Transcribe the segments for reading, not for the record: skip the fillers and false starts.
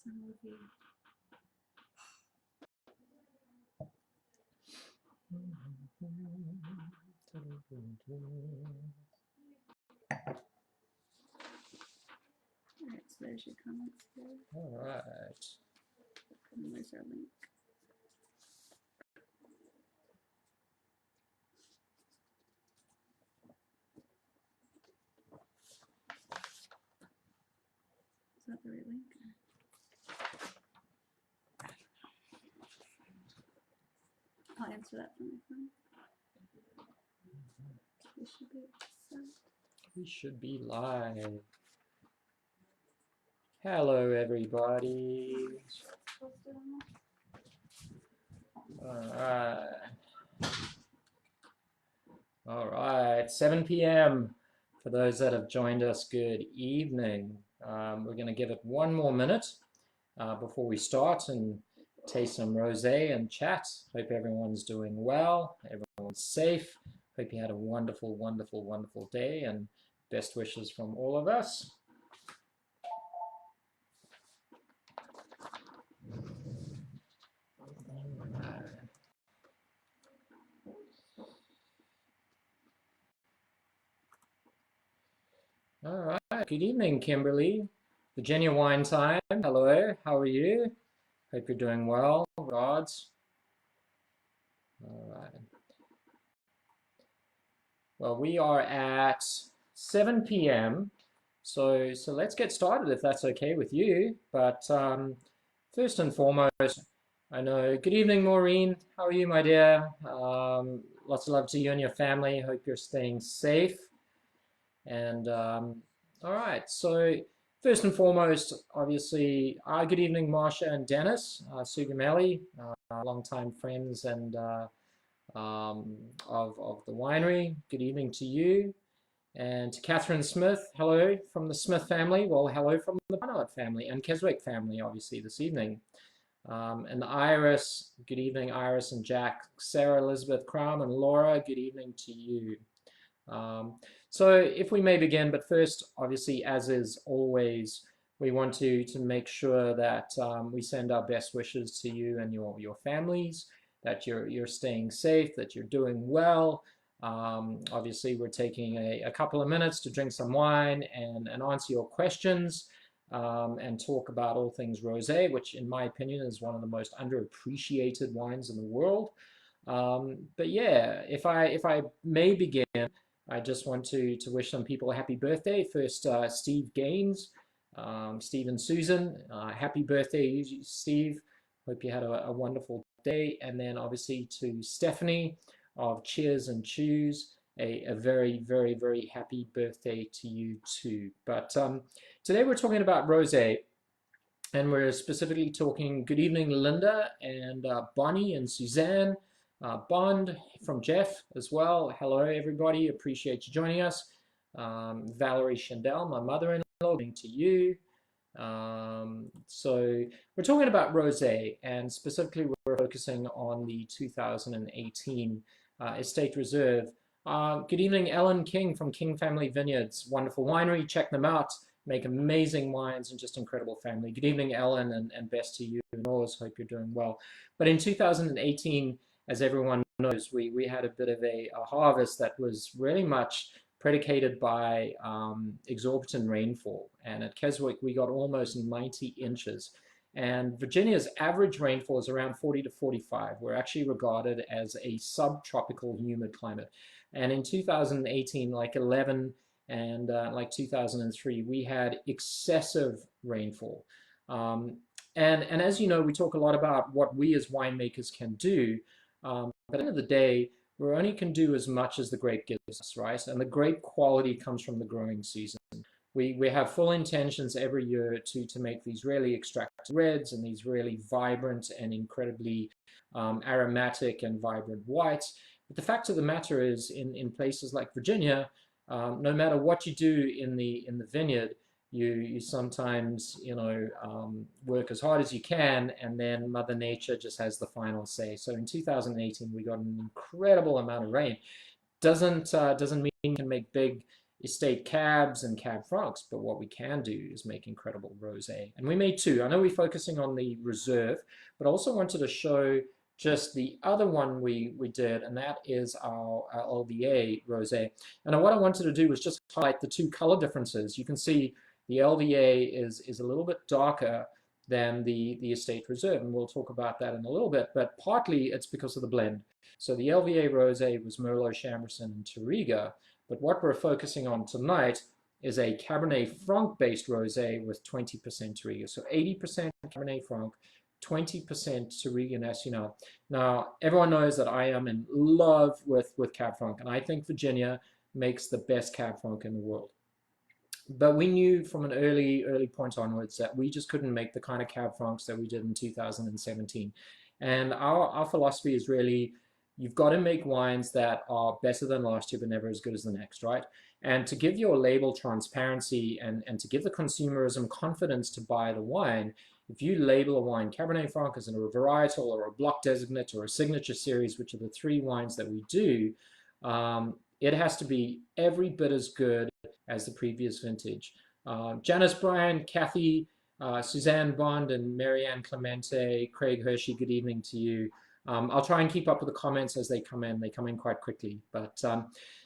some L.V.A. Alright, so there's your comments there. Alright. And where's our link? Is that the right link? I'll answer that from my phone. We should be set. We should be live. Hello, everybody. All right, 7 p.m. For those that have joined us, good evening. We're going to give it one more minute before we start and taste some rosé and chat. Hope everyone's doing well, everyone's safe. Hope you had a wonderful, wonderful, wonderful day, and best wishes from all of us. All right, good evening, Kimberly. Virginia Wine Time, hello, how are you? Hope you're doing well, Rods. All right. Well, we are at 7 p.m. So let's get started if that's okay with you. But first and foremost, I know, good evening, Maureen. How are you, my dear? Lots of love to you and your family. Hope you're staying safe. And all right, so first and foremost, obviously, good evening, Marsha and Dennis, Sugameli, longtime friends and of the winery. Good evening to you. And to Catherine Smith, hello from the Smith family. Well, hello from the Barnard family and Keswick family, obviously, this evening. And Iris, good evening, Iris and Jack. Sarah, Elizabeth, Crum, and Laura, good evening to you. So if we may begin, but first, obviously, as is always, we want to make sure that we send our best wishes to you and your families, that you're staying safe, that you're doing well. Obviously, we're taking a couple of minutes to drink some wine and answer your questions and talk about all things rosé, which in my opinion is one of the most underappreciated wines in the world. But yeah, if I may begin, I just want to wish some people a happy birthday. First, Steve Gaines, Steve and Susan, happy birthday, Steve. Hope you had a wonderful day. And then obviously to Stephanie of Cheers and Chews, a very, very, very happy birthday to you too. But today we're talking about rosé, and we're specifically talking good evening, Linda and Bonnie and Suzanne. Bond from Jeff as well. Hello, everybody. Appreciate you joining us. Valerie Chandel, my mother-in-law, to you. So we're talking about rosé, and specifically we're focusing on the 2018 Estate Reserve. Good evening, Ellen King from King Family Vineyards. Wonderful winery. Check them out. Make amazing wines and just incredible family. Good evening, Ellen, and best to you and yours. Hope you're doing well. But in 2018, as everyone knows, we had a bit of a harvest that was really much predicated by exorbitant rainfall. And at Keswick, we got almost 90 inches. And Virginia's average rainfall is around 40 to 45. We're actually regarded as a subtropical humid climate. And in 2018, like 11 and like 2003, we had excessive rainfall. And as you know, we talk a lot about what we as winemakers can do. But at the end of the day, we only can do as much as the grape gives us, right? And the grape quality comes from the growing season. We have full intentions every year to make these really extractive reds and these really vibrant and incredibly aromatic and vibrant whites. But the fact of the matter is, in places like Virginia, no matter what you do in the vineyard, you sometimes, work as hard as you can, and then Mother Nature just has the final say. So in 2018, we got an incredible amount of rain. Doesn't mean you can make big estate cabs and cab francs, but what we can do is make incredible rosé. And we made two. I know we're focusing on the Reserve, but I also wanted to show just the other one we did, and that is our L.V.A. rosé. And what I wanted to do was just highlight the two color differences. You can see the L.V.A. is a little bit darker than the Estate Reserve, and we'll talk about that in a little bit, but partly it's because of the blend. So the L.V.A. rosé was Merlot, Chambourcin, and Touriga, but what we're focusing on tonight is a Cabernet Franc-based rosé with 20% Touriga. So 80% Cabernet Franc, 20% Touriga Nacional. Now, everyone knows that I am in love with Cab Franc, and I think Virginia makes the best Cab Franc in the world. But we knew from an early point onwards that we just couldn't make the kind of Cab Francs that we did in 2017. And our philosophy is really, you've got to make wines that are better than last year, but never as good as the next, right? And to give your label transparency and to give the consumer some confidence to buy the wine, if you label a wine Cabernet Franc as a varietal or a block designate or a signature series, which are the three wines that we do, it has to be every bit as good as the previous vintage. Janice Bryan, Kathy, Suzanne Bond, and Marianne Clemente, Craig Hershey, good evening to you. I'll try and keep up with the comments as they come in. They come in quite quickly. But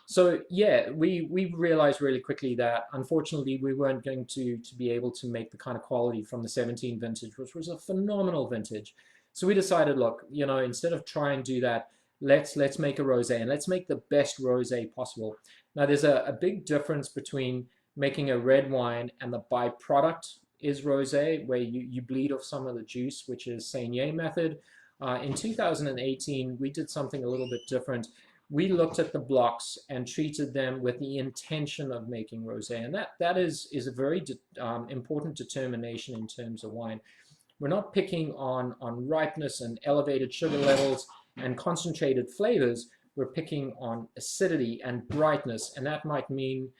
so yeah, we realized really quickly that unfortunately we weren't going to be able to make the kind of quality from the 17 vintage, which was a phenomenal vintage. So we decided, look, you know, instead of try and do that, let's make a rosé, and let's make the best rosé possible. Now there's a big difference between making a red wine and the byproduct is rosé, where you bleed off some of the juice, which is Saignée method. In 2018, we did something a little bit different. We looked at the blocks and treated them with the intention of making rosé, and that is a very important determination in terms of wine. We're not picking on ripeness and elevated sugar levels and concentrated flavors. We're picking on acidity and brightness, and that might mean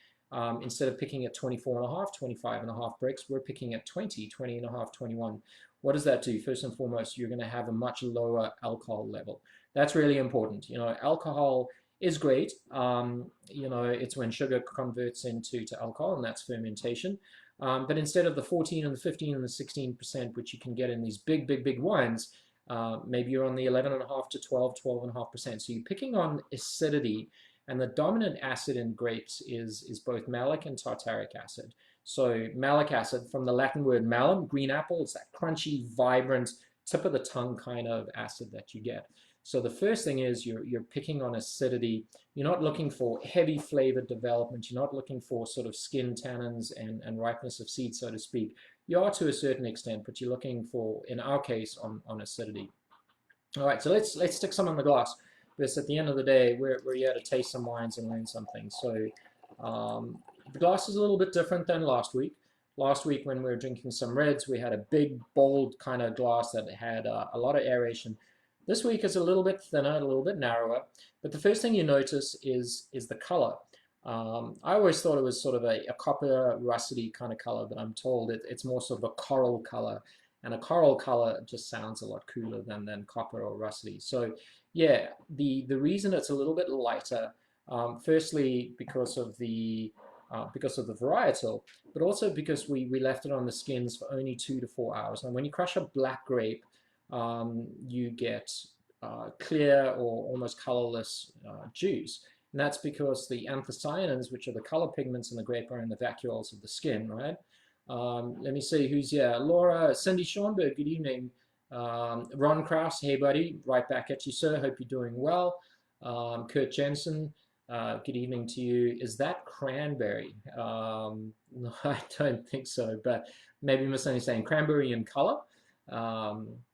instead of picking at 24.5, 25.5 bricks, we're picking at 20.5, 21. What does that do? First and foremost, you're going to have a much lower alcohol level. That's really important. You know, alcohol is great. You know, it's when sugar converts into alcohol, and that's fermentation. But instead of the 14 and the 15 and the 16%, which you can get in these big wines, maybe you're on the 11.5 to 12.5%. So you're picking on acidity, and the dominant acid in grapes is both malic and tartaric acid. So malic acid, from the Latin word malum, green apple, it's that crunchy, vibrant, tip of the tongue kind of acid that you get. So the first thing is you're picking on acidity. You're not looking for heavy flavor development. You're not looking for sort of skin tannins and ripeness of seed, so to speak. You are to a certain extent, but you're looking for, in our case, on acidity. All right, so let's stick some in the glass, because at the end of the day, we're here to taste some wines and learn something. So the glass is a little bit different than last week. Last week, when we were drinking some reds, we had a big, bold kind of glass that had a lot of aeration. This week is a little bit thinner, a little bit narrower. But the first thing you notice is the color. I always thought it was sort of a copper rusty kind of color, but I'm told it's more sort of a coral color. And a coral color just sounds a lot cooler than copper or rusty. So yeah, the reason it's a little bit lighter, firstly because of the varietal, but also because we left it on the skins for only 2 to 4 hours. And when you crush a black grape, you get clear or almost colorless juice. And that's because the anthocyanins, which are the color pigments in the grape, are in the vacuoles of the skin, right? Let me see who's here. Laura, Cindy Schoenberg, good evening. Ron Krause, hey buddy, right back at you, sir. Hope you're doing well. Kurt Jensen, good evening to you. Is that cranberry? No, I don't think so, but maybe misunderstanding. Cranberry in color.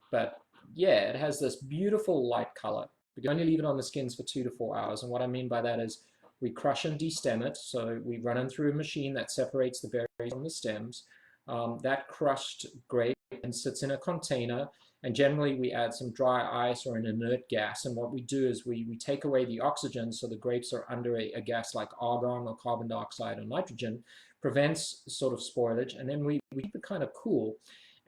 But yeah, it has this beautiful light color. We can only leave it on the skins for 2 to 4 hours. And what I mean by that is we crush and destem it. So we run it through a machine that separates the berries from the stems. That crushed grape and sits in a container. And generally we add some dry ice or an inert gas. And what we do is we take away the oxygen, so the grapes are under a gas like argon or carbon dioxide or nitrogen, prevents sort of spoilage. And then we keep it kind of cool.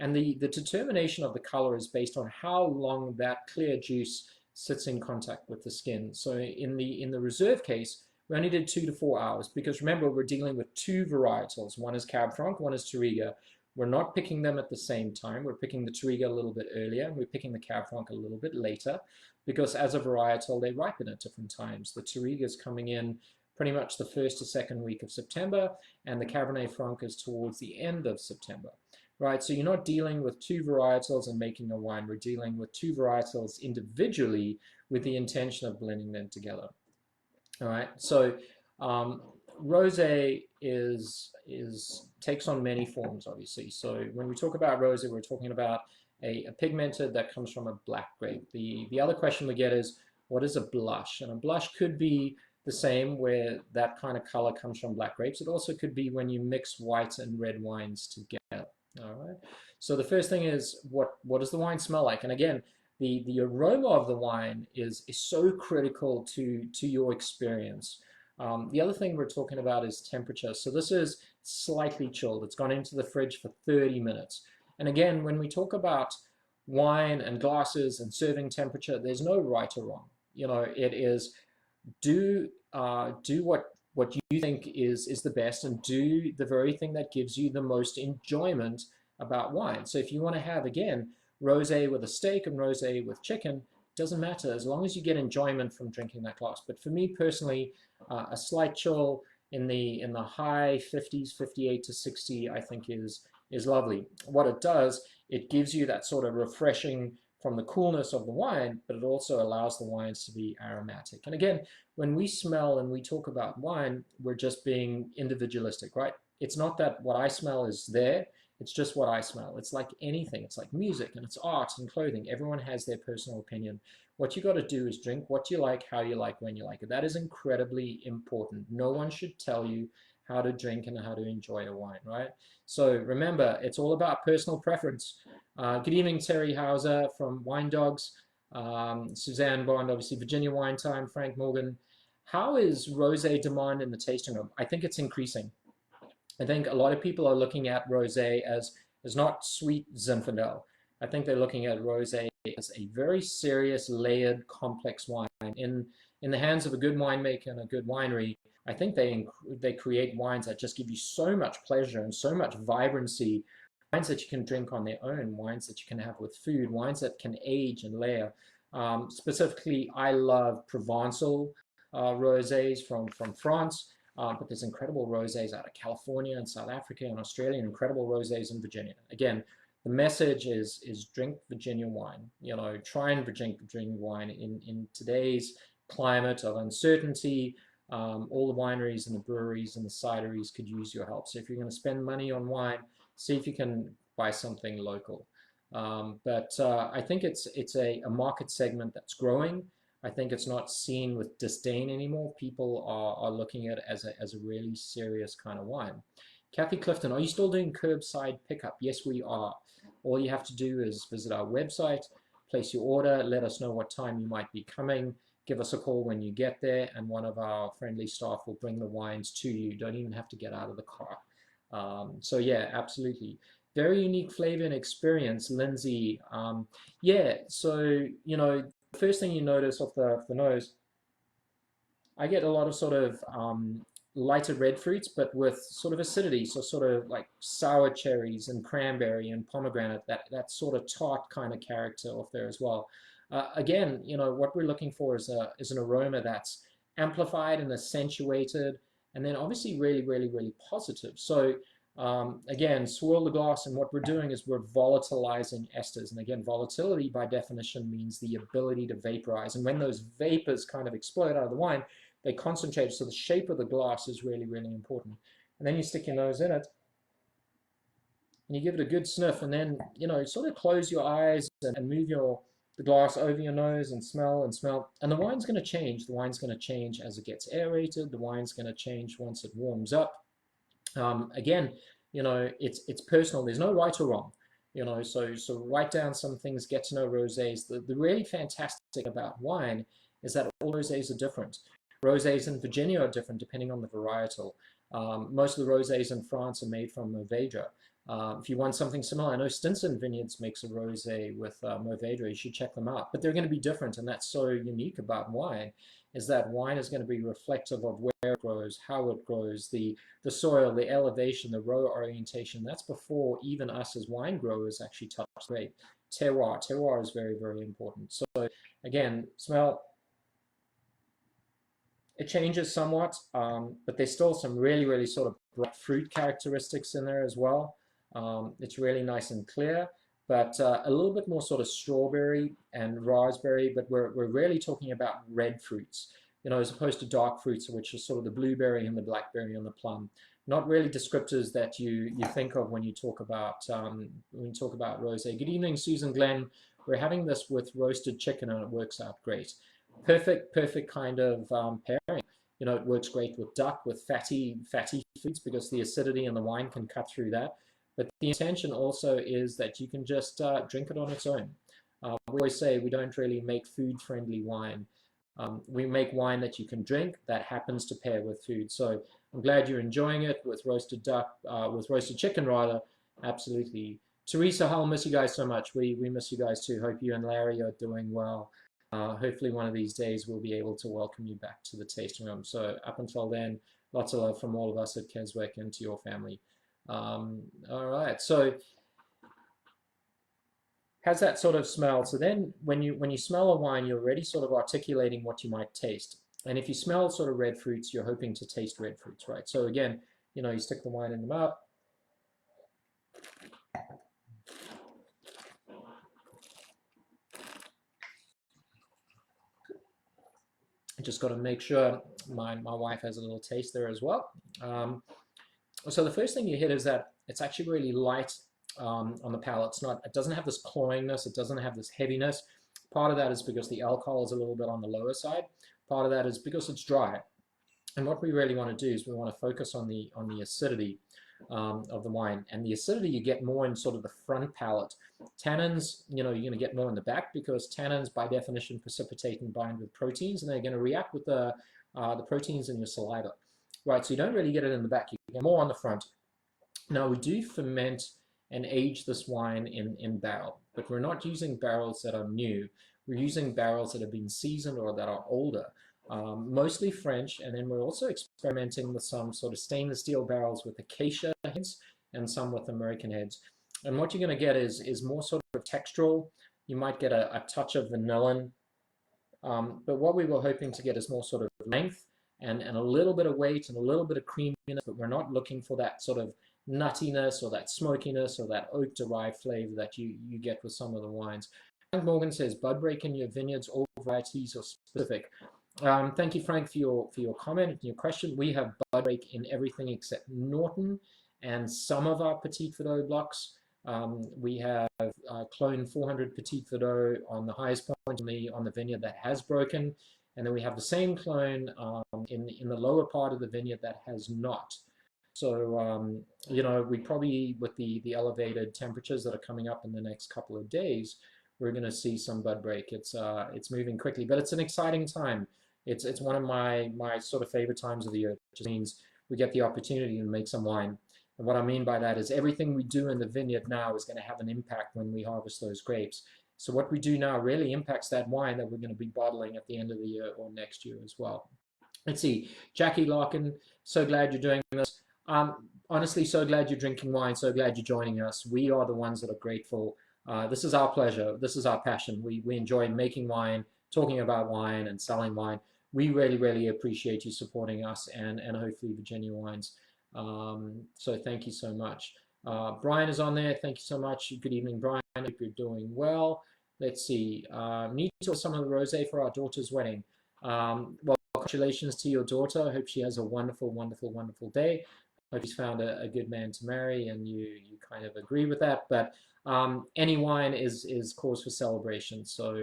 And the determination of the color is based on how long that clear juice sits in contact with the skin. So in the reserve case, we only did 2 to 4 hours because remember, we're dealing with two varietals. One is Cab Franc, one is Touriga. We're not picking them at the same time. We're picking the Touriga a little bit earlier, and we're picking the Cab Franc a little bit later because as a varietal, they ripen at different times. The Touriga is coming in pretty much the first or second week of September, and the Cabernet Franc is towards the end of September. Right, so you're not dealing with two varietals and making a wine. We're dealing with two varietals individually with the intention of blending them together. All right, so rosé takes on many forms, obviously. So when we talk about rosé, we're talking about a pigmented that comes from a black grape. The other question we get is, what is a blush? And a blush could be the same where that kind of color comes from black grapes. It also could be when you mix white and red wines together. All right. So the first thing is, what does the wine smell like? And again, the aroma of the wine is so critical to your experience. The other thing we're talking about is temperature. So this is slightly chilled. It's gone into the fridge for 30 minutes. And again, when we talk about wine and glasses and serving temperature, there's no right or wrong. You know, it is do what you think is the best, and do the very thing that gives you the most enjoyment about wine. So if you want to have, again, rosé with a steak and rosé with chicken, doesn't matter as long as you get enjoyment from drinking that glass. But for me personally, a slight chill in the high 50s, 58 to 60, I think is lovely. What it does, it gives you that sort of refreshing from the coolness of the wine, but it also allows the wines to be aromatic. And again, when we smell and we talk about wine, we're just being individualistic, right? It's not that what I smell is there, it's just what I smell. It's like anything. It's like music and it's art and clothing. Everyone has their personal opinion. What you got to do is drink what you like, how you like, when you like it. That is incredibly important. No one should tell you how to drink and how to enjoy a wine, right? So remember, it's all about personal preference. Good evening, Terry Hauser from Wine Dogs, Suzanne Bond, obviously Virginia Wine Time, Frank Morgan. How is rosé demand in the tasting room? I think it's increasing. I think a lot of people are looking at rosé as not sweet Zinfandel. I think they're looking at rosé as a very serious, layered, complex wine. In the hands of a good winemaker and a good winery, I think they create wines that just give you so much pleasure and so much vibrancy. Wines that you can drink on their own, wines that you can have with food, wines that can age and layer. Specifically, I love Provençal rosés from France. But there's incredible rosés out of California and South Africa and Australia, and incredible rosés in Virginia. Again, the message is drink Virginia wine. You know, try and drink Virginia wine in today's climate of uncertainty. All the wineries and the breweries and the cideries could use your help. So if you're going to spend money on wine, see if you can buy something local. But I think it's a market segment that's growing. I think it's not seen with disdain anymore. People are looking at it as a really serious kind of wine. Kathy Clifton, are you still doing curbside pickup? Yes, we are. All you have to do is visit our website, place your order, let us know what time you might be coming, give us a call when you get there, and one of our friendly staff will bring the wines to you. You don't even have to get out of the car. So yeah, absolutely. Very unique flavor and experience, Lindsay. Yeah, so, you know, the first thing you notice off the nose, I get a lot of sort of lighter red fruits, but with sort of acidity, so sort of like sour cherries and cranberry and pomegranate, that sort of tart kind of character off there as well. Again, you know, what we're looking for is an aroma that's amplified and accentuated, and then obviously really, really, really positive. So again, swirl the glass, and what we're doing is we're volatilizing esters. And again, volatility by definition means the ability to vaporize. And when those vapors kind of explode out of the wine, they concentrate. So the shape of the glass is really, really important. And then you stick your nose in it, and you give it a good sniff, and then, you know, sort of close your eyes and move the glass over your nose and smell and smell. And the wine's going to change. The wine's going to change as it gets aerated. The wine's going to change once it warms up. Again, you know, it's personal. There's no right or wrong, you know, so write down some things, get to know rosés. The really fantastic about wine is that all rosés are different. Rosés in Virginia are different depending on the varietal. Most of the rosés in France are made from Mourvèdre. If you want something similar, I know Stinson Vineyards makes a rosé with Mourvèdre. You should check them out. But they're going to be different, and that's so unique about wine, is that wine is going to be reflective of where it grows, how it grows, the soil, the elevation, the row orientation. That's before even us as wine growers actually touch the grape. Terroir. Terroir is very, very important. So again, smell, it changes somewhat, but there's still some really, really sort of bright fruit characteristics in there as well. It's really nice and clear, but a little bit more sort of strawberry and raspberry, but we're really talking about red fruits, you know, as opposed to dark fruits, which is sort of the blueberry and the blackberry and the plum. Not really descriptors that you think of when you talk about rosé. Good evening, Susan Glenn. We're having this with roasted chicken, and it works out great. Perfect kind of pairing. You know, it works great with duck, with fatty foods, because the acidity in the wine can cut through that. But the intention also is that you can just drink it on its own. We always say we don't really make food-friendly wine. We make wine that you can drink that happens to pair with food. So I'm glad you're enjoying it with roasted duck, with roasted chicken rather. Absolutely. Teresa, I'll miss you guys so much. We miss you guys too. Hope you and Larry are doing well. Hopefully one of these days we'll be able to welcome you back to the tasting room. So up until then, lots of love from all of us at Keswick and to your family. All right, so has that sort of smell. So then when you smell a wine, you're already sort of articulating what you might taste. And if you smell sort of red fruits, you're hoping to taste red fruits, right? So again, you know, you stick the wine in the mouth. Just got to make sure my wife has a little taste there as well. So the first thing you hit is that it's actually really light on the palate. It doesn't have this cloyingness. It doesn't have this heaviness. Part of that is because the alcohol is a little bit on the lower side. Part of that is because it's dry. And what we really want to do is we want to focus on the acidity of the wine. And the acidity you get more in sort of the front palate. Tannins, you know, you're going to get more in the back, because tannins by definition precipitate and bind with proteins, and they're going to react with the proteins in your saliva. Right, so you don't really get it in the back, you get more on the front. Now we do ferment and age this wine in barrel, but we're not using barrels that are new. We're using barrels that have been seasoned or that are older. Mostly French, and then we're also experimenting with some sort of stainless steel barrels with acacia heads and some with American heads. And what you're going to get is more sort of textural. You might get a touch of vanillin, but what we were hoping to get is more sort of length and a little bit of weight and a little bit of creaminess, but we're not looking for that sort of nuttiness or that smokiness or that oak-derived flavor that you get with some of the wines. Frank Morgan says, bud break in your vineyards, all varieties are specific. Thank you, Frank, for your comment and your question. We have bud break in everything except Norton and some of our Petit Verdot blocks. We have clone 400 Petit Verdot on the highest point on the vineyard that has broken, and then we have the same clone in the lower part of the vineyard that has not. So you know, we probably, with the elevated temperatures that are coming up in the next couple of days, we're going to see some bud break. It's moving quickly, but it's an exciting time. It's one of my sort of favorite times of the year. It just means we get the opportunity to make some wine. And what I mean by that is everything we do in the vineyard now is going to have an impact when we harvest those grapes. So what we do now really impacts that wine that we're going to be bottling at the end of the year or next year as well. Let's see. Jackie Larkin, so glad you're doing this. Honestly, so glad you're drinking wine. So glad you're joining us. We are the ones that are grateful. This is our pleasure. This is our passion. We enjoy making wine, talking about wine, and selling wine. We really, really appreciate you supporting us and hopefully Virginia Wines. So thank you so much. Brian is on there. Thank you so much. Good evening, Brian. Hope you're doing well. Let's see. Need to some of the rosé for our daughter's wedding. Well, congratulations to your daughter. I hope she has a wonderful, wonderful, wonderful day. Hope she's found a good man to marry, and you kind of agree with that. But any wine is cause for celebration. So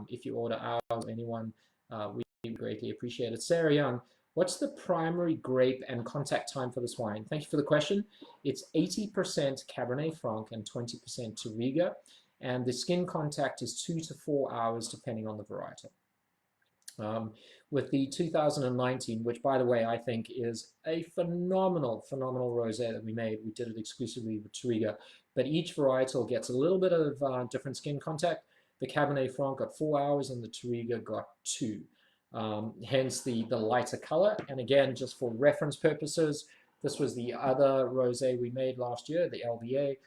if you order ours or anyone, we greatly appreciate it. Sarah Young, what's the primary grape and contact time for this wine? Thank you for the question. It's 80% Cabernet Franc and 20% Touriga, and the skin contact is 2 to 4 hours depending on the varietal. With the 2019, which by the way I think is a phenomenal rosé that we made. We did it exclusively with Touriga, but each varietal gets a little bit of different skin contact. The Cabernet Franc got 4 hours and the Touriga got 2. hence the lighter color. And again, just for reference purposes, this was the other rosé we made last year, the L.V.A.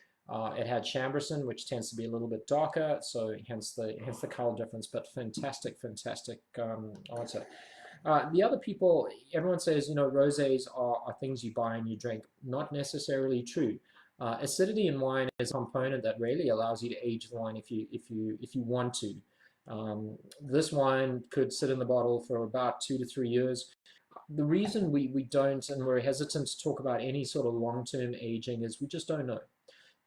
It had Chambourcin, which tends to be a little bit darker, so hence the color difference. But fantastic answer. The other people, everyone says, rosés are things you buy and you drink. Not necessarily true. Acidity in wine is a component that really allows you to age the wine if you want to. This wine could sit in the bottle for about 2 to 3 years. The reason we don't, and we're hesitant to talk about any sort of long-term aging, is we just don't know.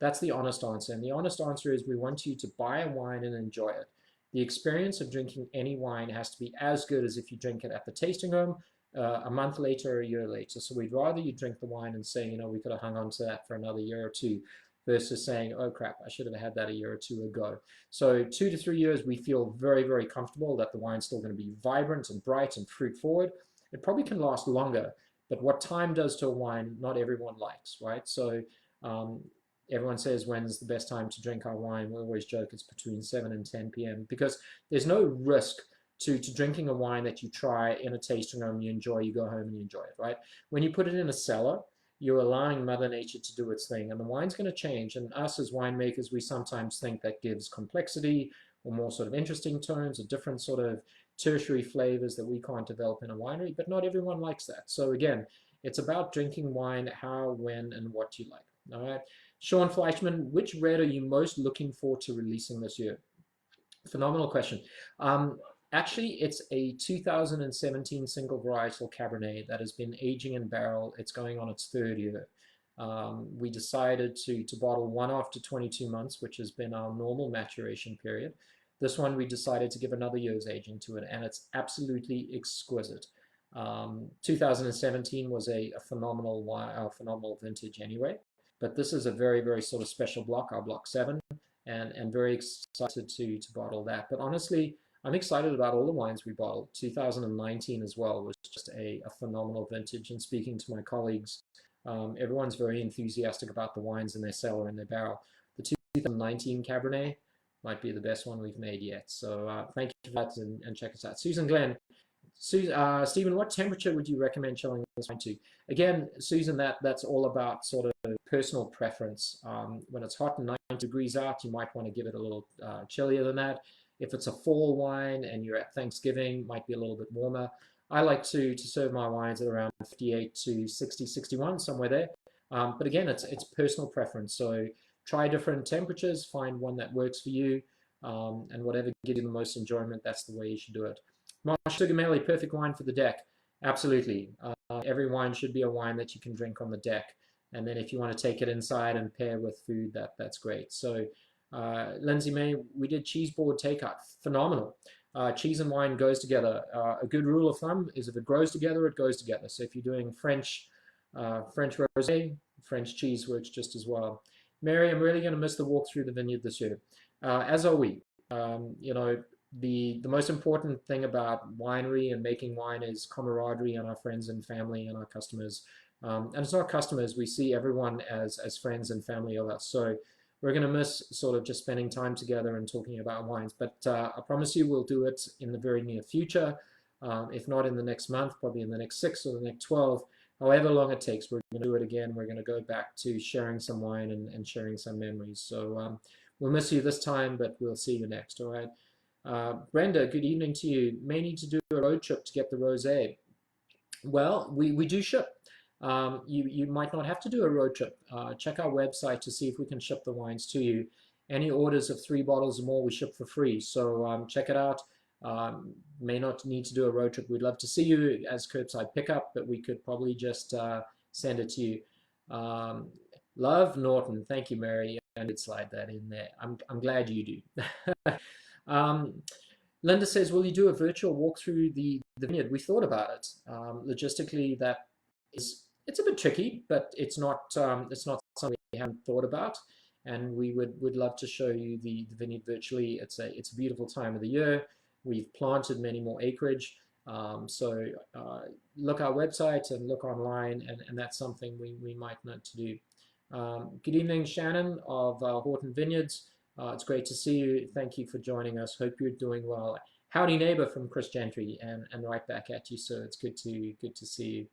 That's the honest answer. And the honest answer is we want you to buy a wine and enjoy it. The experience of drinking any wine has to be as good as if you drink it at the tasting room a month later or a year later. So we'd rather you drink the wine and say, we could have hung on to that for another year or two, versus saying, oh crap, I should have had that a year or two ago. So 2 to 3 years, we feel very, very comfortable that the wine's still going to be vibrant and bright and fruit forward. It probably can last longer, but what time does to a wine, not everyone likes, right? So everyone says, when's the best time to drink our wine? We always joke it's between 7 and 10 p.m. because there's no risk to drinking a wine that you try in a tasting room, you enjoy, you go home and you enjoy it, right? When you put it in a cellar, you're allowing Mother Nature to do its thing, and the wine's going to change. And us as winemakers, we sometimes think that gives complexity or more sort of interesting tones or different sort of tertiary flavors that we can't develop in a winery, but not everyone likes that. So again, it's about drinking wine how, when, and what you like. All right. Sean Fleischman, which red are you most looking forward to releasing this year? Phenomenal question. Actually, it's a 2017 single varietal Cabernet that has been aging in barrel. It's going on its 3rd year. We decided to bottle one after 22 months, which has been our normal maturation period. This one we decided to give another year's aging to it, and it's absolutely exquisite. 2017 was a phenomenal vintage anyway, but this is a very, very sort of special block, our block 7, and very excited to bottle that. But honestly, I'm excited about all the wines we bottled. 2019 as well was just a phenomenal vintage. And speaking to my colleagues, everyone's very enthusiastic about the wines in their cellar and their barrel. The 2019 Cabernet might be the best one we've made yet. So thank you for that, and check us out. Susan Glenn. Stephen, what temperature would you recommend chilling this wine to? Again, Susan, that's all about sort of personal preference. When it's hot and 90 degrees out, you might want to give it a little chillier than that. If it's a fall wine and you're at Thanksgiving, might be a little bit warmer. I like to serve my wines at around 58 to 60, 61, somewhere there. But again, it's personal preference. So try different temperatures, find one that works for you, and whatever gives you the most enjoyment, that's the way you should do it. Marsh Sugameli, perfect wine for the deck. Absolutely. Every wine should be a wine that you can drink on the deck. And then if you want to take it inside and pair with food, that's great. So Lindsay May, we did cheese board takeout. Phenomenal. Cheese and wine goes together. A good rule of thumb is if it grows together, it goes together. So if you're doing French rosé, French cheese works just as well. Mary, I'm really going to miss the walk through the vineyard this year. As are we. The most important thing about winery and making wine is camaraderie and our friends and family and our customers. And it's not customers, we see everyone as friends and family of us. So we're going to miss sort of just spending time together and talking about wines. But I promise you we'll do it in the very near future. If not in the next month, probably in the next 6 or the next 12. However long it takes, we're going to do it again. We're going to go back to sharing some wine and sharing some memories. So we'll miss you this time, but we'll see you next, all right? Brenda, good evening to you. May need to do a road trip to get the rosé. Well, we do ship. You might not have to do a road trip. Check our website to see if we can ship the wines to you. Any orders of 3 bottles or more, we ship for free. So check it out. May not need to do a road trip. We'd love to see you as curbside pickup, but we could probably just send it to you. Love Norton. Thank you, Mary. And did slide that in there. I'm glad you do. Linda says, will you do a virtual walk through the vineyard? We thought about it. Logistically, it's a bit tricky, but it's not something we haven't thought about. And we would love to show you the vineyard virtually. It's a beautiful time of the year. We've planted many more acreage. So look our website and look online, and that's something we might need to do. Good evening, Shannon of Horton Vineyards. It's great to see you. Thank you for joining us. Hope you're doing well. howdy neighbor from Chris Gentry, and right back at you, sir. It's good to see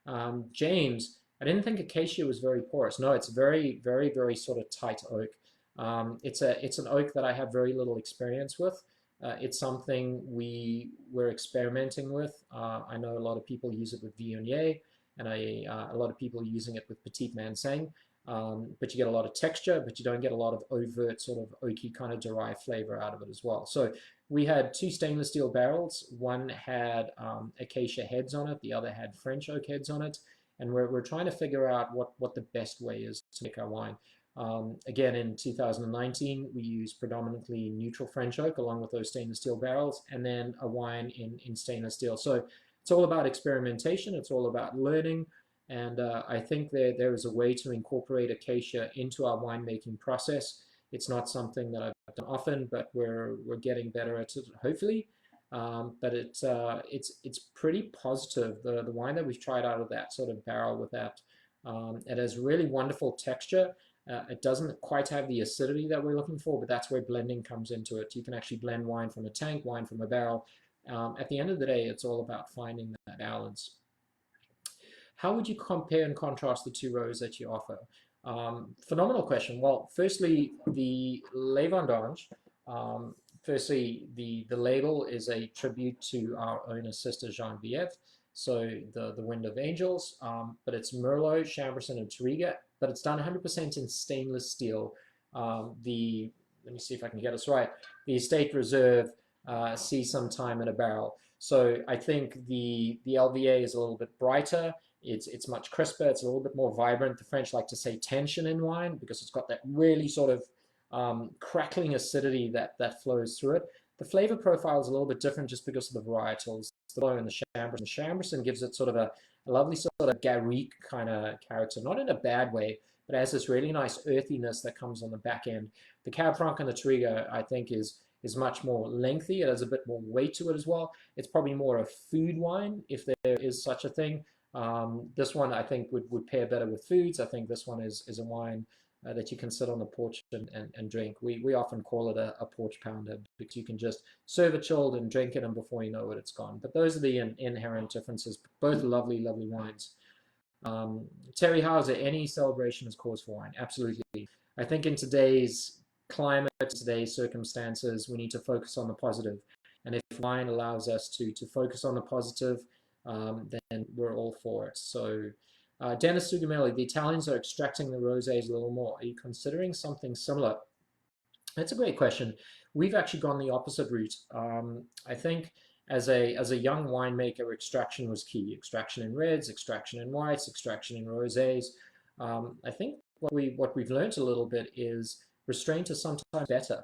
you. James, I didn't think acacia was very porous. No, it's very, very, very sort of tight oak. It's an oak that I have very little experience with. It's something we're experimenting with. I know a lot of people use it with Viognier, and a lot of people using it with Petit Manseng. But you get a lot of texture, but you don't get a lot of overt sort of oaky kind of derived flavor out of it as well. So we had 2 stainless steel barrels. One had acacia heads on it, the other had French oak heads on it, and we're trying to figure out what the best way is to make our wine. Again, in 2019, we used predominantly neutral French oak along with those stainless steel barrels, and then a wine in stainless steel. So it's all about experimentation. It's all about learning. And I think there is a way to incorporate acacia into our winemaking process. It's not something that I've done often, but we're getting better at it, hopefully. But it's pretty positive. The wine that we've tried out of that sort of barrel with that, it has really wonderful texture. It doesn't quite have the acidity that we're looking for, but that's where blending comes into it. You can actually blend wine from a tank, wine from a barrel. At the end of the day, it's all about finding that balance. How would you compare and contrast the 2 rows that you offer? Phenomenal question. Well, firstly, the Les Vendanges, firstly, the label is a tribute to our owner, Sister Geneviève, so the Wind of Angels, but it's Merlot, Chambourcin, and Touriga, but it's done 100% in stainless steel. Let me see if I can get this right. The Estate Reserve sees some time in a barrel. So I think the L.V.A. is a little bit brighter. It's much crisper. It's a little bit more vibrant. The French like to say tension in wine because it's got that really sort of crackling acidity that flows through it. The flavor profile is a little bit different just because of the varietals, the Merlot and the Chambourcin. The Chambourcin gives it sort of a lovely sort of garrigue kind of character, not in a bad way, but it has this really nice earthiness that comes on the back end. The Cab Franc and the Touriga, I think, is much more lengthy. It has a bit more weight to it as well. It's probably more a food wine, if there is such a thing. This one, I think, would pair better with foods. I think this one is a wine that you can sit on the porch and drink. We often call it a porch pounder because you can just serve it chilled and drink it, and before you know it, it's gone. But those are the inherent differences. Both lovely, lovely wines. Terry Hauser, any celebration is cause for wine. Absolutely. I think in today's climate, today's circumstances, we need to focus on the positive. And if wine allows us to focus on the positive, then we're all for it. So Dennis Sugamelli, the Italians are extracting the rosés a little more. Are you considering something similar? That's a great question. We've actually gone the opposite route. I think as a young winemaker, extraction was key. Extraction in reds, extraction in whites, extraction in rosés. I think what we've learned a little bit is restraint is sometimes better.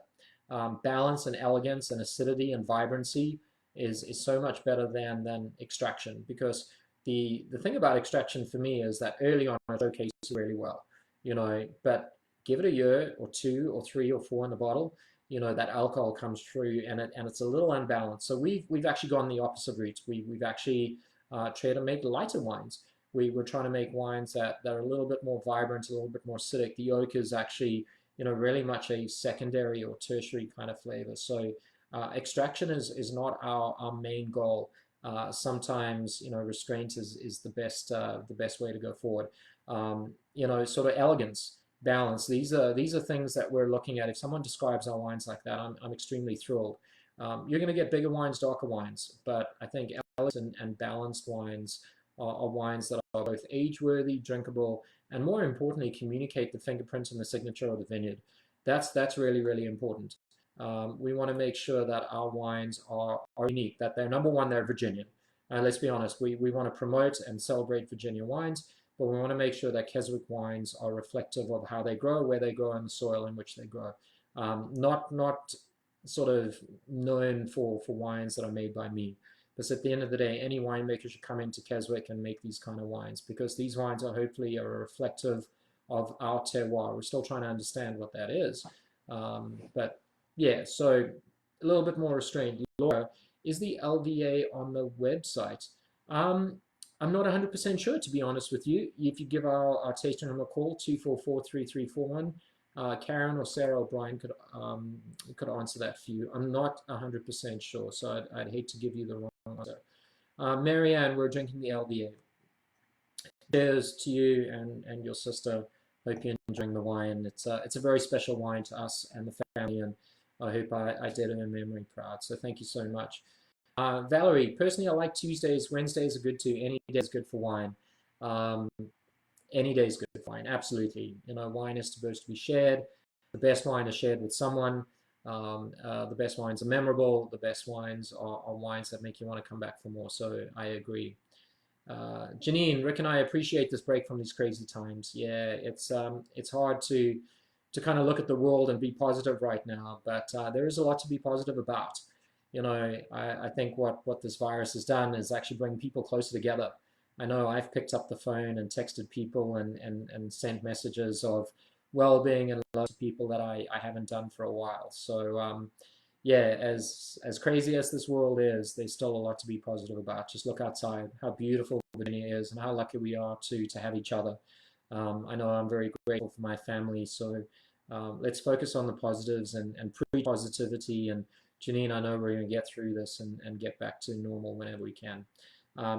Balance and elegance and acidity and vibrancy is so much better than extraction, because the thing about extraction for me is that early on it showcases really well, but give it a year or 2 or 3 or 4 in the bottle, that alcohol comes through and it's a little unbalanced. So we've actually gone the opposite route. We've actually tried to make lighter wines. We're trying to make wines that are a little bit more vibrant, a little bit more acidic. The oak is actually really much a secondary or tertiary kind of flavor. So extraction is not our main goal. Sometimes restraint is the best way to go forward. Sort of elegance, balance. These are things that we're looking at. If someone describes our wines like that, I'm extremely thrilled. You're going to get bigger wines, darker wines, but I think elegant and balanced wines are wines that are both age-worthy, drinkable, and more importantly, communicate the fingerprint and the signature of the vineyard. That's really, really important. We want to make sure that our wines are unique, that they're, number one, they're Virginian. Let's be honest, we want to promote and celebrate Virginia wines, but we want to make sure that Keswick wines are reflective of how they grow, where they grow, and the soil in which they grow. Not sort of known for wines that are made by me. Because at the end of the day, any winemaker should come into Keswick and make these kind of wines, because these wines are hopefully reflective of our terroir. We're still trying to understand what that is. But yeah, so a little bit more restrained. Laura, is the L.V.A. on the website? I'm not 100% sure, to be honest with you. If you give our tasting room a call, 244-3341, Karen or Sarah or Brian could answer that for you. I'm not 100% sure, so I'd hate to give you the wrong answer. Marianne, we're drinking the L.V.A. Cheers to you and your sister. Hope you're enjoying the wine. It's a very special wine to us and the family, and I hope I did her memory proud. So thank you so much. Valerie, personally, I like Tuesdays. Wednesdays are good too. Any day is good for wine. Um, any day is good for wine. Absolutely. You know, wine is supposed to be shared. The best wine is shared with someone. The best wines are memorable. The best wines are wines that make you want to come back for more. So I agree. Janine, Rick and I appreciate this break from these crazy times. Yeah, it's hard to kind of look at the world and be positive right now, but there is a lot to be positive about. You know, I think what this virus has done is actually bring people closer together. I know I've picked up the phone and texted people and sent messages of well-being and love to people that I haven't done for a while. So yeah, as crazy as this world is, there's still a lot to be positive about. Just look outside, how beautiful Virginia is, and how lucky we are to have each other. I know I'm very grateful for my family, so let's focus on the positives and preach positivity. And Janine, I know we're going to get through this and get back to normal whenever we can.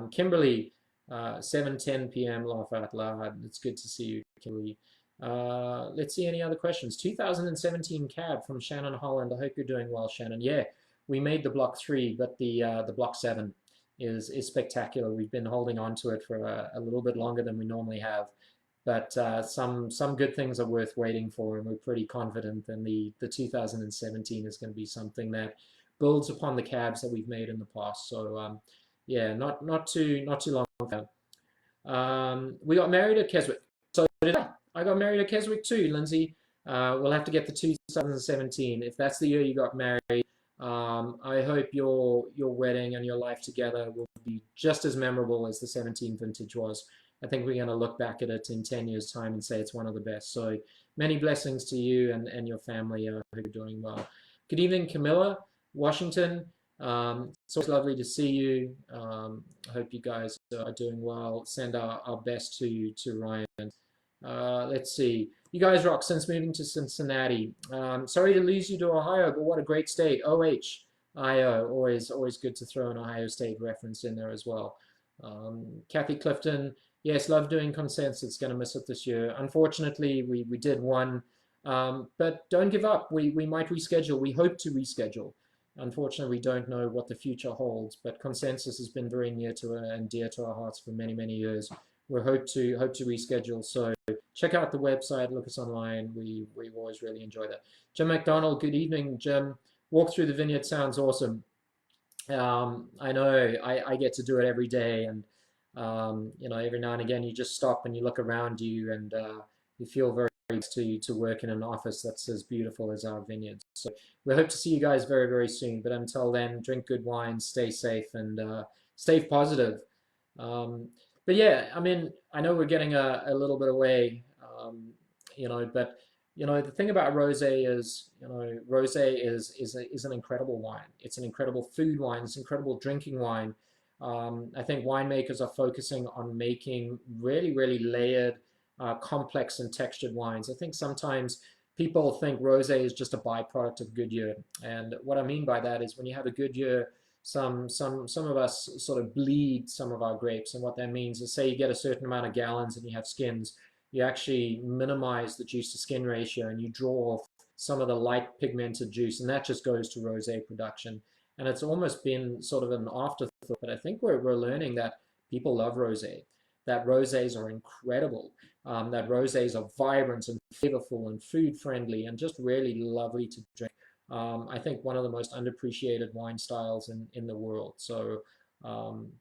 Kimberly, 7:10 p.m. Laugh out loud. It's good to see you, Kimberly. Let's see any other questions. 2017 cab from Shannon Holland. I hope you're doing well, Shannon. Yeah, we made the block 3, but the block 7 is spectacular. We've been holding on to it for a little bit longer than we normally have, but some good things are worth waiting for, and we're pretty confident that the 2017 is going to be something that builds upon the cabs that we've made in the past. So yeah, not too long ago. We got married at Keswick. So did I. I got married at Keswick too, Lindsay. We'll have to get the 2017. If that's the year you got married, I hope your wedding and your life together will be just as memorable as the 17 vintage was. I think we're going to look back at it in 10 years' time and say it's one of the best. So many blessings to you and your family. I hope you're doing well. Good evening, Camilla, Washington. It's always lovely to see you. I hope you guys are doing well. Send our best to Ryan. Let's see. You guys rock since moving to Cincinnati. Sorry to lose you to Ohio, but what a great state. Ohio. Always good to throw an Ohio State reference in there as well. Kathy Clifton. Yes, love doing Consensus. Going to miss it this year. Unfortunately, we did one. But don't give up. We might reschedule. We hope to reschedule. Unfortunately, we don't know what the future holds, but Consensus has been very near to and dear to our hearts for many, many years. We hope to reschedule. So check out the website, look us online. We always really enjoy that. Jim McDonald, good evening, Jim. Walk through the vineyard sounds awesome. I know I get to do it every day, and you know, every now and again you just stop and you look around you, and you feel very to work in an office that's as beautiful as our vineyards. So we hope to see you guys very, very soon. But until then, drink good wine, stay safe, and stay positive. But yeah, I mean, I know we're getting a little bit away, you know, but you know, the thing about rosé is, you know, rosé is an incredible wine. It's an incredible food wine. It's an incredible drinking wine. I think winemakers are focusing on making really, really layered, complex and textured wines. I think sometimes people think rosé is just a byproduct of good year, and what I mean by that is when you have a good year, some of us sort of bleed some of our grapes, and what that means is, say you get a certain amount of gallons and you have skins, you actually minimize the juice to skin ratio and you draw off some of the light pigmented juice, and that just goes to rosé production. And it's almost been sort of an afterthought, but I think we're learning that people love rosé, that rosés are incredible, that rosés are vibrant and flavorful and food friendly and just really lovely to drink. I think one of the most underappreciated wine styles in the world. So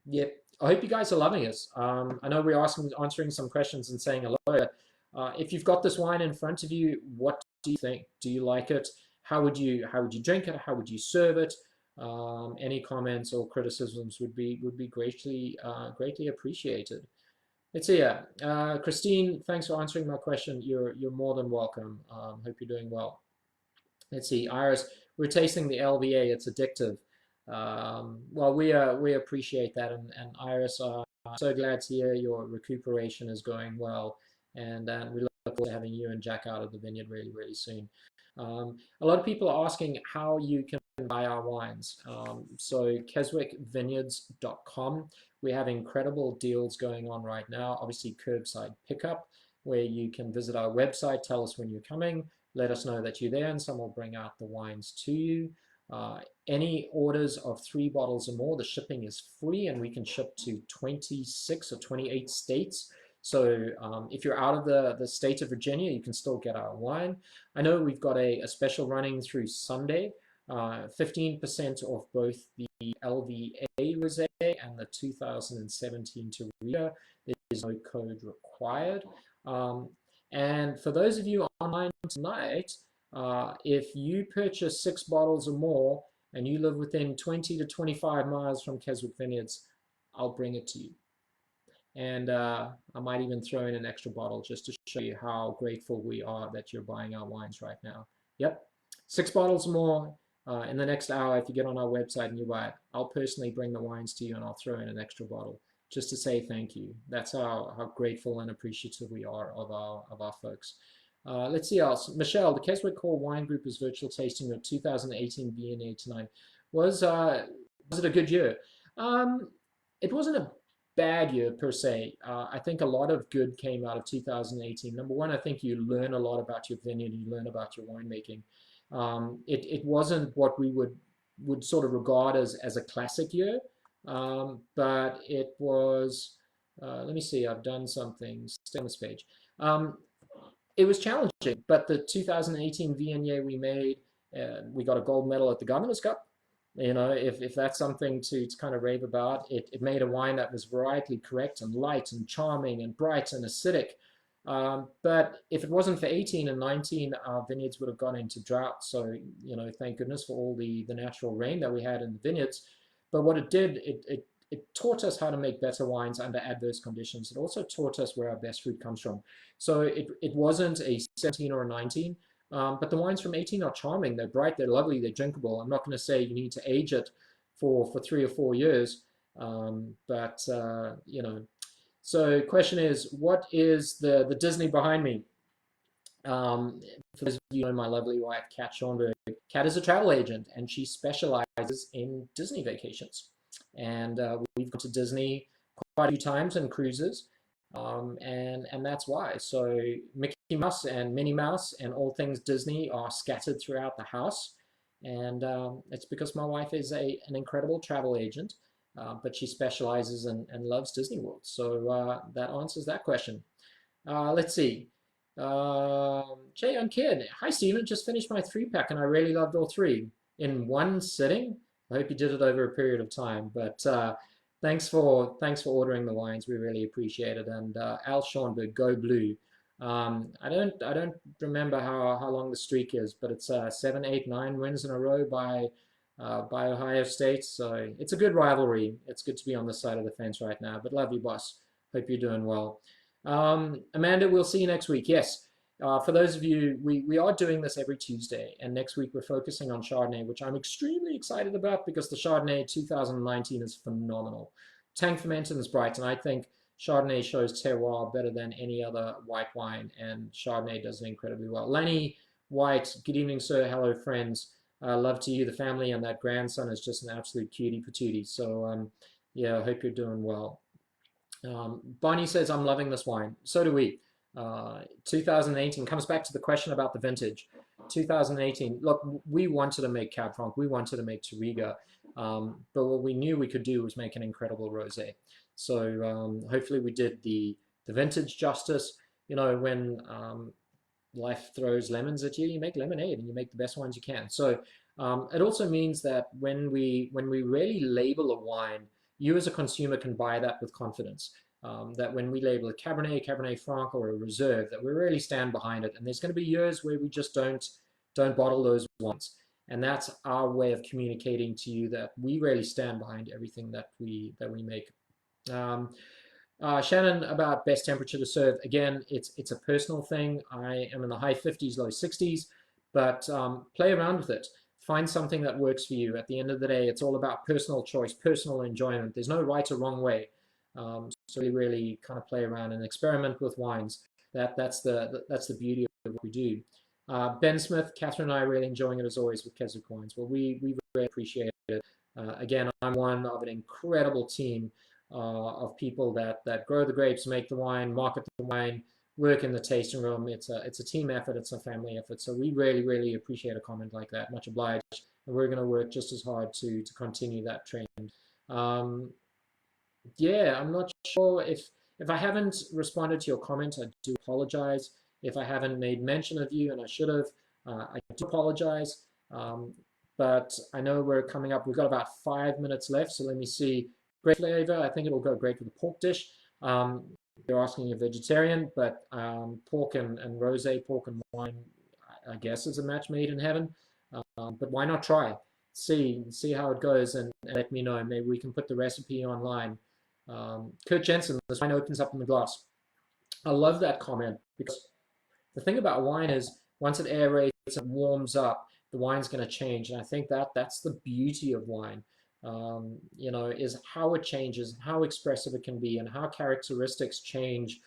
yeah, I hope you guys are loving it. I know we're answering some questions and saying hello. But, if you've got this wine in front of you, what do you think? Do you like it? How would you drink it? How would you serve it? Any comments or criticisms would be greatly appreciated. Let's see. Christine, thanks for answering my question. You're more than welcome. Hope you're doing well. Let's see, Iris, we're tasting the L.V.A. It's addictive. Well, we appreciate that, and Iris, so glad to hear your recuperation is going well, and we look look forward to having you and Jack out of the vineyard really, really soon. A lot of people are asking how you can buy our wines. So KeswickVineyards.com. We have incredible deals going on right now. Obviously, curbside pickup, where you can visit our website, tell us when you're coming, let us know that you're there, and someone will bring out the wines to you. Any orders of 3 bottles or more, the shipping is free, and we can ship to 26 or 28 states. So if you're out of the state of Virginia, you can still get our wine. I know we've got a special running through Sunday, 15% off both the L.V.A. Rosé and the 2017 Riga. There is no code required. And for those of you online tonight, if you purchase 6 bottles or more and you live within 20 to 25 miles from Keswick Vineyards, I'll bring it to you. And I might even throw in an extra bottle just to show you how grateful we are that you're buying our wines right now. Yep, 6 bottles or more in the next hour. If you get on our website and you buy it, I'll personally bring the wines to you, and I'll throw in an extra bottle just to say thank you. That's how grateful and appreciative we are of our folks. Let's see else. Michelle, the Keswick Core Wine Group is virtual tasting of 2018 V&A tonight. Was it a good year? It wasn't a bad year per se. I think a lot of good came out of 2018. Number one, I think you learn a lot about your vineyard, you learn about your winemaking. It wasn't what we would sort of regard as a classic year, but it was, let me see, I've done something, stay on this page. It was challenging, but the 2018 V&A we made, we got a gold medal at the Governor's Cup. You know, if that's something to kind of rave about, it made a wine that was varietally correct and light and charming and bright and acidic. But if it wasn't for 18 and 19, our vineyards would have gone into drought. So, you know, thank goodness for all the natural rain that we had in the vineyards. But what it did, it taught us how to make better wines under adverse conditions. It also taught us where our best fruit comes from. So it wasn't a 17 or a 19. But the wines from 18 are charming. They're bright, they're lovely, they're drinkable. I'm not going to say you need to age it for 3 or 4 years, but you know. So question is, what is the Disney behind me? For those of you who know my lovely wife, Kat Schonberg, Kat is a travel agent, and she specializes in Disney vacations. And we've gone to Disney quite a few times in cruises. And that's why. So Mickey Mouse and Minnie Mouse and all things Disney are scattered throughout the house. And it's because my wife is an incredible travel agent, but she specializes and loves Disney World. So that answers that question. Let's see. Jay and Kid. Hi, Stephen. Just finished my 3-pack and I really loved all 3 in one sitting. I hope you did it over a period of time, but thanks for ordering the wines. We really appreciate it. And Al Schonberg, go blue. I don't remember how long the streak is, but it's 7, 8, 9 wins in a row by Ohio State. So it's a good rivalry. It's good to be on this side of the fence right now. But love you, boss. Hope you're doing well. Amanda, we'll see you next week. Yes. For those of you, we are doing this every Tuesday, and next week we're focusing on Chardonnay, which I'm extremely excited about because the Chardonnay 2019 is phenomenal. Tank fermented is bright, and I think Chardonnay shows terroir better than any other white wine, and Chardonnay does it incredibly well. Lenny White, good evening, sir. Hello, friends. Love to you. The family and that grandson is just an absolute cutie patootie. So, yeah, I hope you're doing well. Bonnie says, I'm loving this wine. So do we. 2018 comes back to the question about the vintage. 2018, look, we wanted to make Cab Franc, we wanted to make Touriga, but what we knew we could do was make an incredible rosé. So hopefully we did the vintage justice. You know, when life throws lemons at you, you make lemonade and you make the best wines you can. So it also means that when we really label a wine, you as a consumer can buy that with confidence. That when we label a Cabernet Franc, or a Reserve, that we really stand behind it. And there's going to be years where we just don't bottle those wines. And that's our way of communicating to you that we really stand behind everything that we make. Shannon, about best temperature to serve. Again, it's a personal thing. I am in the high 50s, low 60s, but play around with it. Find something that works for you. At the end of the day, it's all about personal choice, personal enjoyment. There's no right or wrong way. So really kind of play around and experiment with wines. That's the beauty of what we do. Ben Smith, Catherine and I are really enjoying it as always with Keswick Wines. Well, we really appreciate it. Again, I'm one of an incredible team of people that grow the grapes, make the wine, market the wine, work in the tasting room. It's a team effort. It's a family effort. So we really appreciate a comment like that. Much obliged. And we're going to work just as hard to continue that trend. Yeah, I'm not sure if I haven't responded to your comment, I do apologize. If I haven't made mention of you, and I should have, I do apologize. But I know we're coming up. We've got about 5 minutes left, so let me see. Great flavor. I think it will go great with the pork dish. They're asking a vegetarian, but pork and rosé, pork and wine, I guess is a match made in heaven. But why not try? See how it goes, and let me know. Maybe we can put the recipe online. Kurt Jensen, this wine opens up in the glass. I love that comment because the thing about wine is once it aerates and warms up, the wine's going to change. And I think that's the beauty of wine, is how it changes, how expressive it can be, and how characteristics change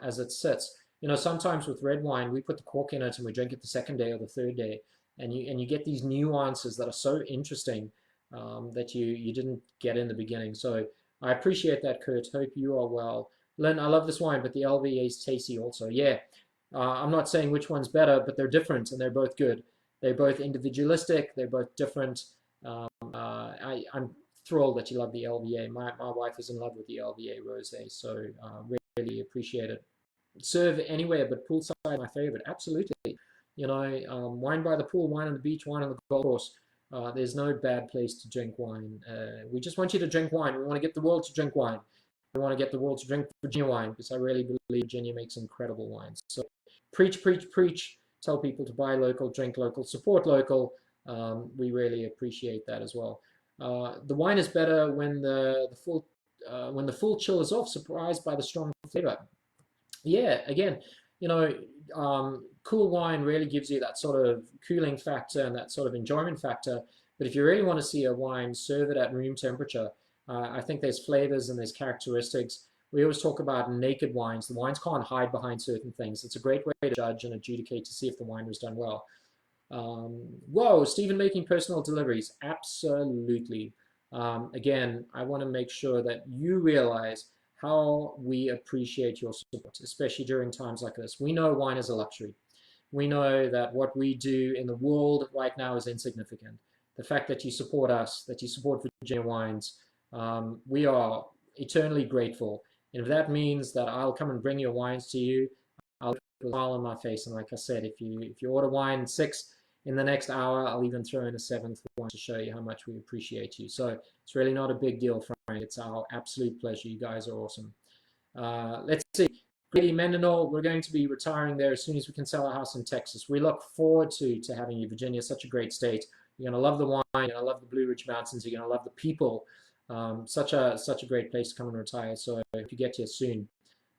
as it sits. Sometimes with red wine, we put the cork in it and we drink it the second day or the third day. And you get these nuances that are so interesting that you didn't get in the beginning. So I appreciate that, Kurt. Hope you are well. Lynn, I love this wine, but the L.V.A is tasty also. Yeah, I'm not saying which one's better, but they're different and they're both good. They're both individualistic. They're both different. I'm thrilled that you love the L.V.A. My wife is in love with the L.V.A Rosé, so really appreciate it. Serve anywhere, but poolside my favorite. Absolutely. Wine by the pool, wine on the beach, wine on the golf course. There's no bad place to drink wine. We just want you to drink wine. We want to get the world to drink wine. We want to get the world to drink Virginia wine because I really believe Virginia makes incredible wines. So preach, preach, preach. Tell people to buy local, drink local, support local. We really appreciate that as well. The wine is better when the full chill is off, surprised by the strong flavor. Yeah, again, cool wine really gives you that sort of cooling factor and that sort of enjoyment factor. But if you really want to see a wine, serve it at room temperature. I think there's flavors and there's characteristics. We always talk about naked wines. The wines can't hide behind certain things. It's a great way to judge and adjudicate to see if the wine was done well. Whoa, Stephen making personal deliveries. Absolutely. Again, I want to make sure that you realize how we appreciate your support, especially during times like this. We know wine is a luxury. We know that what we do in the world right now is insignificant. The fact that you support us, that you support Virginia wines, we are eternally grateful. And if that means that I'll come and bring your wines to you, I'll put a smile on my face. And like I said, if you order wine 6 in the next hour, I'll even throw in a 7th one to show you how much we appreciate you. So it's really not a big deal, Frank. It's our absolute pleasure. You guys are awesome. Let's see. Grady Mendenhall, we're going to be retiring there as soon as we can sell our house in Texas. We look forward to having you. Virginia is such a great state. You're going to love the wine. You're going to love the Blue Ridge Mountains. You're going to love the people. Such a great place to come and retire. So if you get here soon.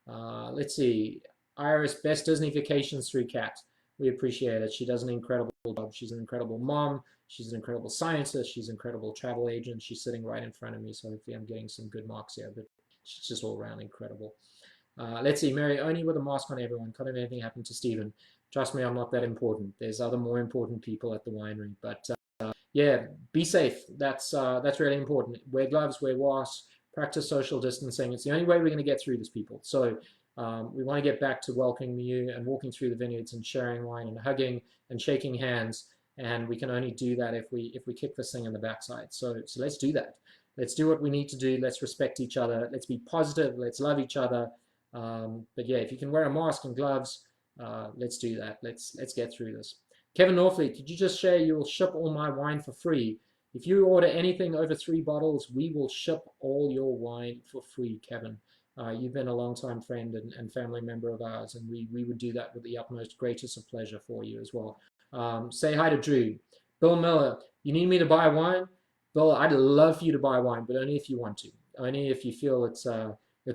Let's see. Iris, best Disney vacations through Kat. We appreciate it. She does an incredible job. She's an incredible mom. She's an incredible scientist. She's an incredible travel agent. She's sitting right in front of me. So hopefully I'm getting some good marks here. But she's just all around incredible. Let's see. Mary, only with a mask on everyone. Could anything happen to Stephen? Trust me, I'm not that important. There's other more important people at the winery. But yeah, be safe. That's really important. Wear gloves, wear masks, practice social distancing. It's the only way we're going to get through this, people. So we want to get back to welcoming you and walking through the vineyards and sharing wine and hugging and shaking hands. And we can only do that if we kick this thing in the backside. So let's do that. Let's do what we need to do. Let's respect each other. Let's be positive. Let's love each other. But yeah, if you can wear a mask and gloves, let's do that. Let's get through this. Kevin Norfleet, could you just share you will ship all my wine for free? If you order anything over 3 bottles, we will ship all your wine for free, Kevin. You've been a long-time friend and family member of ours, and we would do that with the utmost greatest of pleasure for you as well. Say hi to Drew. Bill Miller, you need me to buy wine? Bill, I'd love for you to buy wine, but only if you want to. Only if you feel it's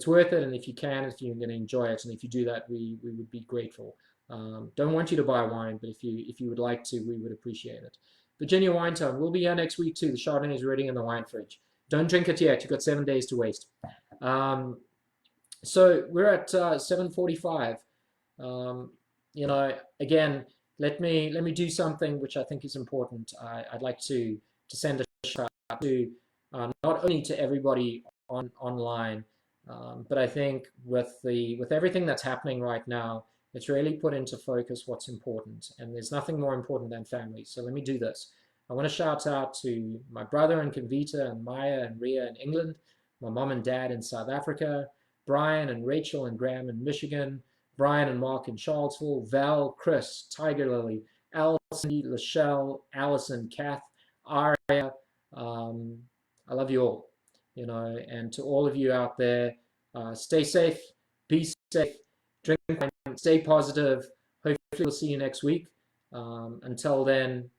worth it, and if you can, if you're going to enjoy it, and if you do that, we would be grateful. Don't want you to buy wine, but if you would like to, we would appreciate it. Virginia Wine Town, we'll be here next week too. The Chardonnay is ready in the wine fridge. Don't drink it yet. You've got 7 days to waste. So we're at 7:45. You know, again, let me do something which I think is important. I'd like to send a shout out to not only to everybody online, but I think with everything that's happening right now, it's really put into focus what's important, and there's nothing more important than family. So let me do this. I want to shout out to my brother in Convita and Maya and Ria in England, my mom and dad in South Africa, Brian and Rachel and Graham in Michigan, Brian and Mark in Charlottesville, Val, Chris, Tiger Lily, Alison, Lachelle, Allison, Kath, Aria. I love you all, you know, and to all of you out there, stay safe, be safe, drink wine, stay positive. Hopefully we'll see you next week. Until then,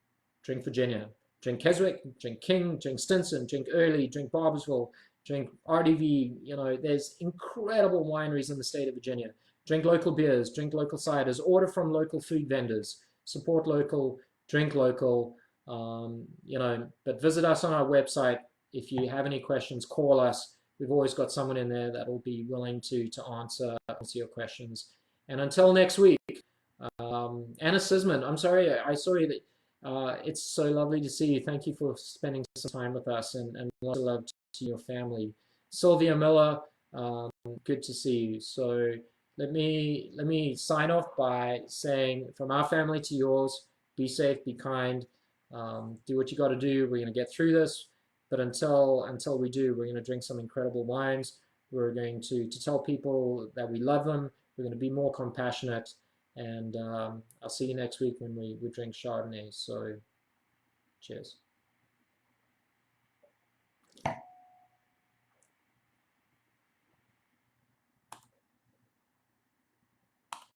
drink Virginia, drink Keswick, drink King, drink Stinson, drink Early, drink Barbersville, drink RDV. You know, there's incredible wineries in the state of Virginia. Drink local beers, drink local ciders, order from local food vendors, support local, drink local. You know, but visit us on our website. If you have any questions, call us. We've always got someone in there that will be willing to answer your questions. And until next week, Anna Sisman, I'm sorry, I saw you that it's so lovely to see you. Thank you for spending some time with us, and lots of love to your family. Sylvia Miller, good to see you. So let me sign off by saying, from our family to yours, be safe, be kind, do what you got to do. We're going to get through this, but until we do, we're going to drink some incredible wines. We're going to tell people that we love them. We're going to be more compassionate, and I'll see you next week when we drink Chardonnay. So cheers.